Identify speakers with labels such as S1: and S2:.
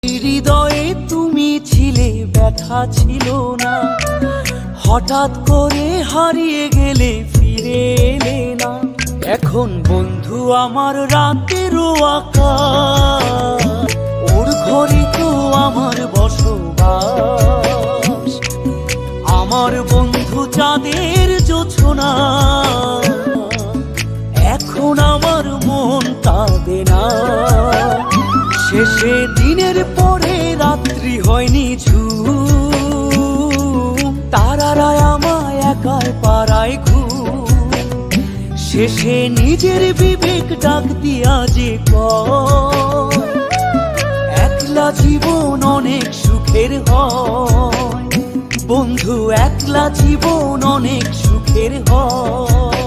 S1: হৃদয়ে তুমি ছিলে, ব্যথা ছিল না। হঠাৎ করে হারিয়ে গেলে, ফিরে এলে না। এখন বন্ধু আমার রাতেরও আকাশ, ওর ঘরে তো আমার বসবাস। আমার বন্ধু চাঁদের জোছনা, এখন আমার মন কাঁদে না। শেষে দিনের পরে রাত্রি হয়নি ঝুম, তারারা আমায় একাই পাড়ায় ঘুম। শেষে নিজের বিবেক ডাক দিয়া যে কয়, একলা জীবন অনেক সুখের হয়। বন্ধু একলা জীবন অনেক সুখের হয়।